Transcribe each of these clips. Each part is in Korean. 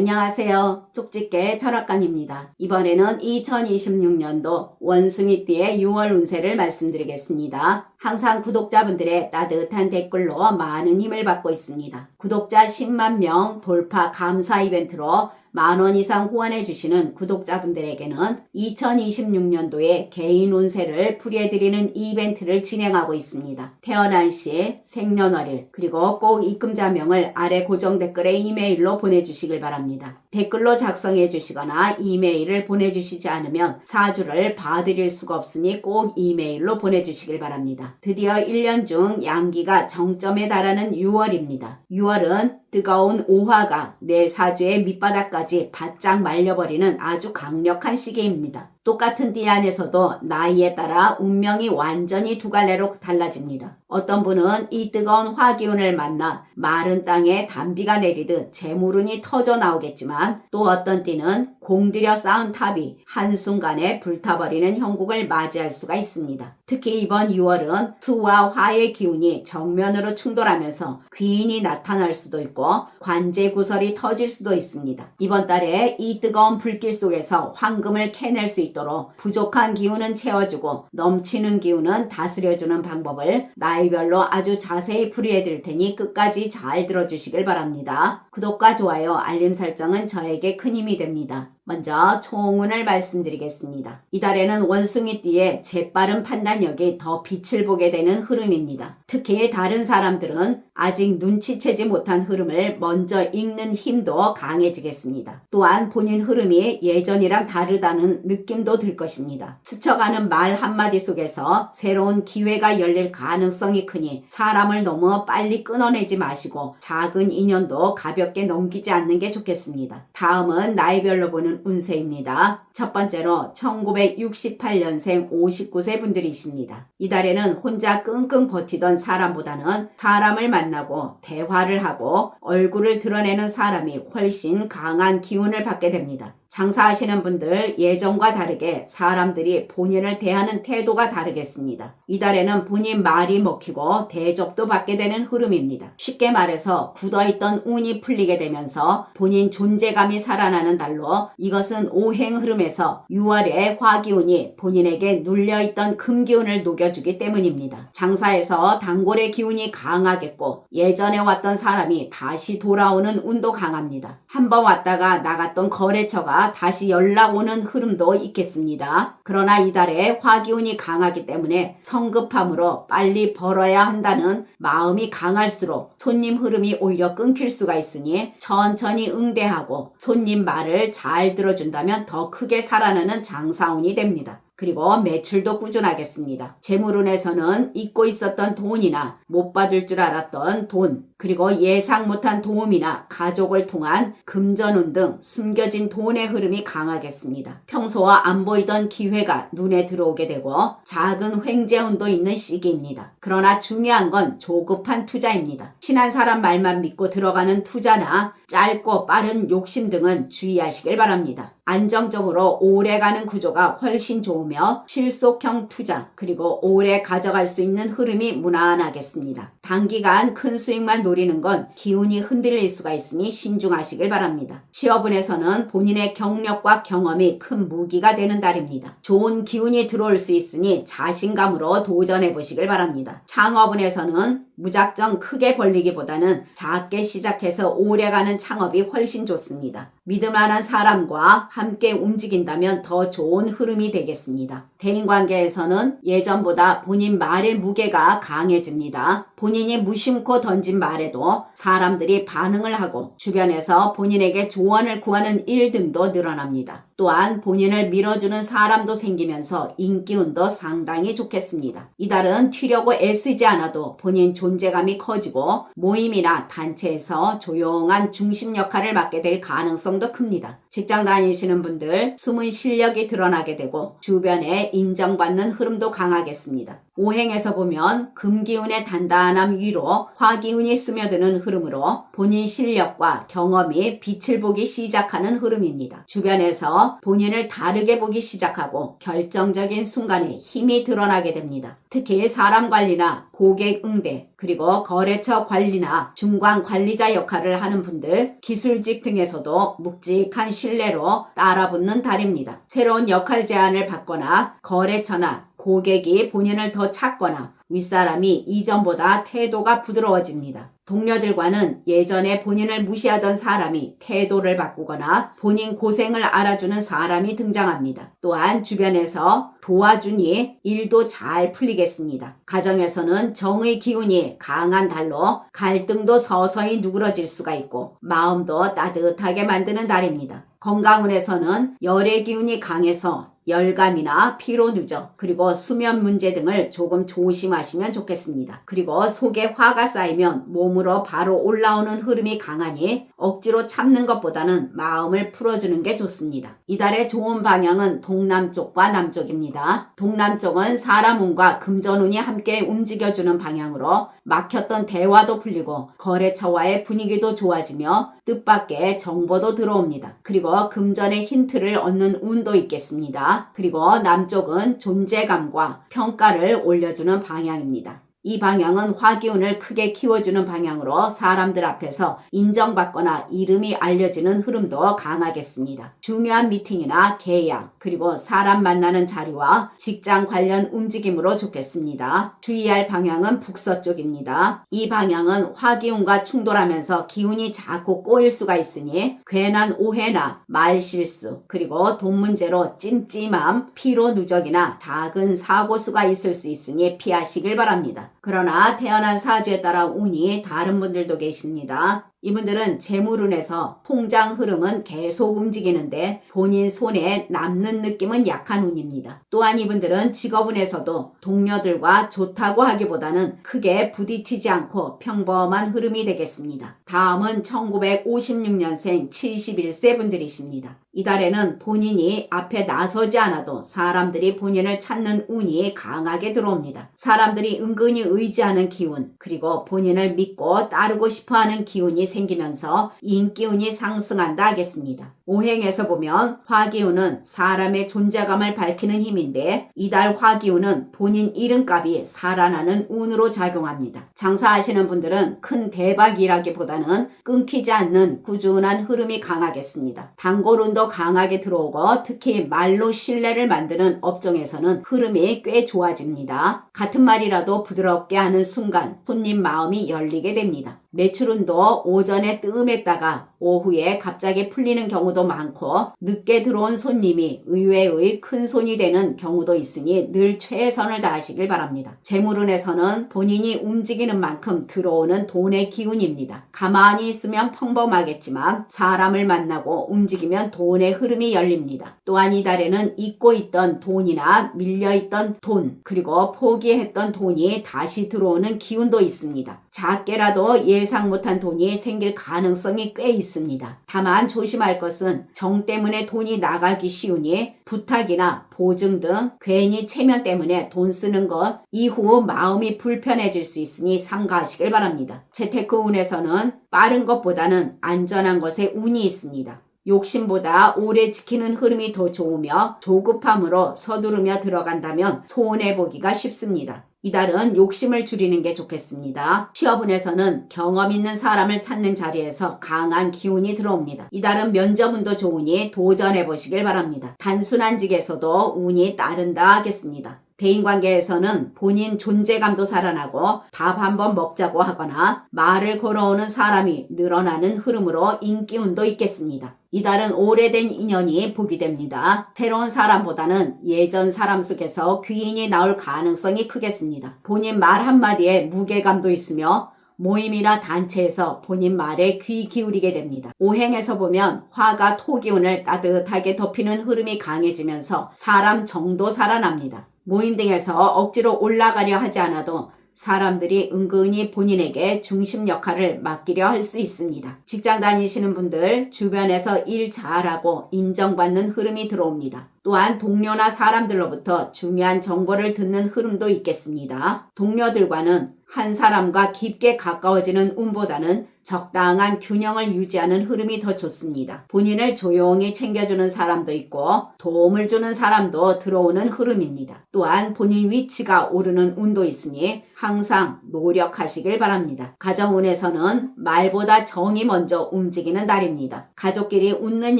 안녕하세요. 쪽집게 철학관입니다. 이번에는 2026년도 원숭이띠의 6월 운세를 말씀드리겠습니다. 항상 구독자분들의 따뜻한 댓글로 많은 힘을 받고 있습니다. 구독자 10만 명 돌파 감사 이벤트로 10,000원 이상 후원해 주시는 구독자분들에게는 2026년도에 개인 운세를 풀이해드리는 이벤트를 진행하고 있습니다. 태어난 시, 생년월일, 그리고 꼭 입금자명을 아래 고정 댓글에 이메일로 보내주시길 바랍니다. 댓글로 작성해 주시거나 이메일을 보내주시지 않으면 사주를 봐드릴 수가 없으니 꼭 이메일로 보내주시길 바랍니다. 드디어 1년 중 양기가 정점에 달하는 6월입니다. 6월은 뜨거운 오화가 내 사주의 밑바닥까지 바짝 말려버리는 아주 강력한 시기입니다. 똑같은 띠 안에서도 나이에 따라 운명이 완전히 두 갈래로 달라집니다. 어떤 분은 이 뜨거운 화기운을 만나 마른 땅에 단비가 내리듯 재물운이 터져 나오겠지만 또 어떤 띠는 공들여 쌓은 탑이 한순간에 불타버리는 형국을 맞이할 수가 있습니다. 특히 이번 6월은 수와 화의 기운이 정면으로 충돌하면서 귀인이 나타날 수도 있고 관제구설이 터질 수도 있습니다. 이번 달에 이 뜨거운 불길 속에서 황금을 캐낼 수 있도록 부족한 기운은 채워주고 넘치는 기운은 다스려주는 방법을 나이별로 아주 자세히 풀이해드릴 테니 끝까지 잘 들어주시길 바랍니다. 구독과 좋아요, 알림 설정은 저에게 큰 힘이 됩니다. 먼저 총운을 말씀드리겠습니다. 이달에는 원숭이띠의 재빠른 판단력이 더 빛을 보게 되는 흐름입니다. 특히 다른 사람들은 아직 눈치채지 못한 흐름을 먼저 읽는 힘도 강해지겠습니다. 또한 본인 흐름이 예전이랑 다르다는 느낌도 들 것입니다. 스쳐가는 말 한마디 속에서 새로운 기회가 열릴 가능성이 크니 사람을 너무 빨리 끊어내지 마시고 작은 인연도 가볍게 넘기지 않는 게 좋겠습니다. 다음은 나이별로 보는 운세입니다. 첫 번째로 1968년생 59세 분들이십니다. 이달에는 혼자 끙끙 버티던 사람보다는 사람을 만나고 대화를 하고 얼굴을 드러내는 사람이 훨씬 강한 기운을 받게 됩니다. 장사하시는 분들 예전과 다르게 사람들이 본인을 대하는 태도가 다르겠습니다. 이달에는 본인 말이 먹히고 대접도 받게 되는 흐름입니다. 쉽게 말해서 굳어있던 운이 풀리게 되면서 본인 존재감이 살아나는 달로 이것은 오행 흐름에서 6월에 화기운이 본인에게 눌려있던 금기운을 녹여주기 때문입니다. 장사에서 단골의 기운이 강하겠고 예전에 왔던 사람이 다시 돌아오는 운도 강합니다. 한번 왔다가 나갔던 거래처가 다시 연락 오는 흐름도 있겠습니다. 그러나 이달에 화기운이 강하기 때문에 성급함으로 빨리 벌어야 한다는 마음이 강할수록 손님 흐름이 오히려 끊길 수가 있으니 천천히 응대하고 손님 말을 잘 들어준다면 더 크게 살아나는 장사운이 됩니다. 그리고 매출도 꾸준하겠습니다. 재물운에서는 잊고 있었던 돈이나 못 받을 줄 알았던 돈, 그리고 예상 못한 도움이나 가족을 통한 금전운 등 숨겨진 돈의 흐름이 강하겠습니다. 평소와 안 보이던 기회가 눈에 들어오게 되고 작은 횡재운도 있는 시기입니다. 그러나 중요한 건 조급한 투자입니다. 친한 사람 말만 믿고 들어가는 투자나 짧고 빠른 욕심 등은 주의하시길 바랍니다. 안정적으로 오래가는 구조가 훨씬 좋으며 실속형 투자 그리고 오래 가져갈 수 있는 흐름이 무난하겠습니다. 단기간 큰 수익만 노리는 건 기운이 흔들릴 수가 있으니 신중하시길 바랍니다. 취업운에서는 본인의 경력과 경험이 큰 무기가 되는 달입니다. 좋은 기운이 들어올 수 있으니 자신감으로 도전해 보시길 바랍니다. 창업운에서는 무작정 크게 벌리기보다는 작게 시작해서 오래가는 창업이 훨씬 좋습니다. 믿을만한 사람과 함께 움직인다면 더 좋은 흐름이 되겠습니다. 대인관계에서는 예전보다 본인 말의 무게가 강해집니다. 본인이 무심코 던진 말에도 사람들이 반응을 하고 주변에서 본인에게 조언을 구하는 일 등도 늘어납니다. 또한 본인을 밀어주는 사람도 생기면서 인기운도 상당히 좋겠습니다. 이달은 튀려고 애쓰지 않아도 본인 존재감이 커지고 모임이나 단체에서 조용한 중심 역할을 맡게 될 가능성도 큽니다. 직장 다니시는 분들 숨은 실력이 드러나게 되고 주변에 인정받는 흐름도 강하겠습니다. 오행에서 보면 금기운의 단단함 위로 화기운이 스며드는 흐름으로 본인 실력과 경험이 빛을 보기 시작하는 흐름입니다. 주변에서 본인을 다르게 보기 시작하고 결정적인 순간에 힘이 드러나게 됩니다. 특히 사람 관리나 고객 응대, 그리고 거래처 관리나 중간 관리자 역할을 하는 분들, 기술직 등에서도 묵직한 신뢰로 따라붙는 달입니다. 새로운 역할 제안을 받거나 거래처나 고객이 본인을 더 찾거나 윗사람이 이전보다 태도가 부드러워집니다. 동료들과는 예전에 본인을 무시하던 사람이 태도를 바꾸거나 본인 고생을 알아주는 사람이 등장합니다. 또한 주변에서 도와주니 일도 잘 풀리겠습니다. 가정에서는 정의 기운이 강한 달로 갈등도 서서히 누그러질 수가 있고 마음도 따뜻하게 만드는 달입니다. 건강운에서는 열의 기운이 강해서 열감이나 피로 누적, 그리고 수면 문제 등을 조금 조심하시면 좋겠습니다. 그리고 속에 화가 쌓이면 몸으로 바로 올라오는 흐름이 강하니 억지로 참는 것보다는 마음을 풀어주는 게 좋습니다. 이달의 좋은 방향은 동남쪽과 남쪽입니다. 동남쪽은 사람 운과 금전운이 함께 움직여주는 방향으로 막혔던 대화도 풀리고 거래처와의 분위기도 좋아지며 뜻밖의 정보도 들어옵니다. 그리고 금전의 힌트를 얻는 운도 있겠습니다. 그리고 남쪽은 존재감과 평가를 올려주는 방향입니다. 이 방향은 화기운을 크게 키워주는 방향으로 사람들 앞에서 인정받거나 이름이 알려지는 흐름도 강하겠습니다. 중요한 미팅이나 계약, 그리고 사람 만나는 자리와 직장 관련 움직임으로 좋겠습니다. 주의할 방향은 북서쪽입니다. 이 방향은 화기운과 충돌하면서 기운이 자꾸 꼬일 수가 있으니 괜한 오해나 말실수, 그리고 돈 문제로 찜찜함, 피로 누적이나 작은 사고수가 있을 수 있으니 피하시길 바랍니다. 그러나 태어난 사주에 따라 운이 다른 분들도 계십니다. 이분들은 재물운에서 통장 흐름은 계속 움직이는데 본인 손에 남는 느낌은 약한 운입니다. 또한 이분들은 직업운에서도 동료들과 좋다고 하기보다는 크게 부딪히지 않고 평범한 흐름이 되겠습니다. 다음은 1956년생 71세 분들이십니다. 이달에는 본인이 앞에 나서지 않아도 사람들이 본인을 찾는 운이 강하게 들어옵니다. 사람들이 은근히 의지하는 기운, 그리고 본인을 믿고 따르고 싶어하는 기운이 생기면서 인기운이 상승한다 하겠습니다. 오행에서 보면 화기운은 사람의 존재감을 밝히는 힘인데 이달 화기운은 본인 이름값이 살아나는 운으로 작용합니다. 장사하시는 분들은 큰 대박이라기보다는 끊기지 않는 꾸준한 흐름이 강하겠습니다. 단골운도 강하게 들어오고 특히 말로 신뢰를 만드는 업종에서는 흐름이 꽤 좋아집니다. 같은 말이라도 부드럽게 하는 순간 손님 마음이 열리게 됩니다. 매출운도 오전에 뜸했다가 오후에 갑자기 풀리는 경우도 많고 늦게 들어온 손님이 의외의 큰 손이 되는 경우도 있으니 늘 최선을 다하시길 바랍니다. 재물운에서는 본인이 움직이는 만큼 들어오는 돈의 기운입니다. 가만히 있으면 평범하겠지만 사람을 만나고 움직이면 돈의 흐름이 열립니다. 또한 이달에는 잊고 있던 돈이나 밀려있던 돈, 그리고 포기했던 돈이 다시 들어오는 기운도 있습니다. 작게라도 예상 못한 돈이 생길 가능성이 꽤 있습니다. 다만 조심할 것은 정 때문에 돈이 나가기 쉬우니 부탁이나 보증 등 괜히 체면 때문에 돈 쓰는 것 이후 마음이 불편해질 수 있으니 삼가하시길 바랍니다. 재테크운에서는 빠른 것보다는 안전한 것에 운이 있습니다. 욕심보다 오래 지키는 흐름이 더 좋으며 조급함으로 서두르며 들어간다면 손해보기가 쉽습니다. 이달은 욕심을 줄이는 게 좋겠습니다. 취업운에서는 경험 있는 사람을 찾는 자리에서 강한 기운이 들어옵니다. 이달은 면접운도 좋으니 도전해보시길 바랍니다. 단순한 직에서도 운이 따른다 하겠습니다. 대인관계에서는 본인 존재감도 살아나고 밥 한번 먹자고 하거나 말을 걸어오는 사람이 늘어나는 흐름으로 인기운도 있겠습니다. 이달은 오래된 인연이 복이 됩니다. 새로운 사람보다는 예전 사람 속에서 귀인이 나올 가능성이 크겠습니다. 본인 말 한마디에 무게감도 있으며 모임이나 단체에서 본인 말에 귀 기울이게 됩니다. 오행에서 보면 화가 토기운을 따뜻하게 덮이는 흐름이 강해지면서 사람 정도 살아납니다. 모임 등에서 억지로 올라가려 하지 않아도 사람들이 은근히 본인에게 중심 역할을 맡기려 할 수 있습니다. 직장 다니시는 분들 주변에서 일 잘하고 인정받는 흐름이 들어옵니다. 또한 동료나 사람들로부터 중요한 정보를 듣는 흐름도 있겠습니다. 동료들과는 한 사람과 깊게 가까워지는 운보다는 적당한 균형을 유지하는 흐름이 더 좋습니다. 본인을 조용히 챙겨주는 사람도 있고 도움을 주는 사람도 들어오는 흐름입니다. 또한 본인 위치가 오르는 운도 있으니 항상 노력하시길 바랍니다. 가정운에서는 말보다 정이 먼저 움직이는 달입니다. 가족끼리 웃는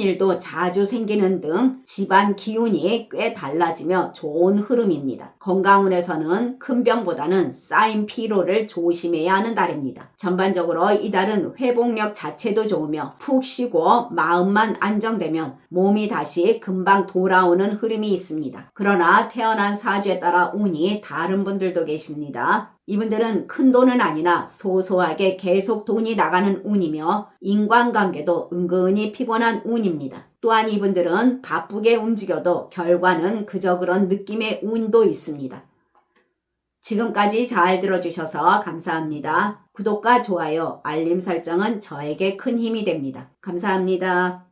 일도 자주 생기는 등 집안 기운이 꽤 달라지며 좋은 흐름입니다. 건강운에서는 큰 병보다는 쌓인 피로를 조심해야 하는 달입니다. 전반적으로 이 달은 회복력 자체도 좋으며 푹 쉬고 마음만 안정되면 몸이 다시 금방 돌아오는 흐름이 있습니다. 그러나 태어난 사주에 따라 운이 다른 분들도 계십니다. 이분들은 큰 돈은 아니나 소소하게 계속 돈이 나가는 운이며 인간관계도 은근히 피곤한 운입니다. 또한 이분들은 바쁘게 움직여도 결과는 그저 그런 느낌의 운도 있습니다. 지금까지 잘 들어주셔서 감사합니다. 구독과 좋아요, 알림 설정은 저에게 큰 힘이 됩니다. 감사합니다.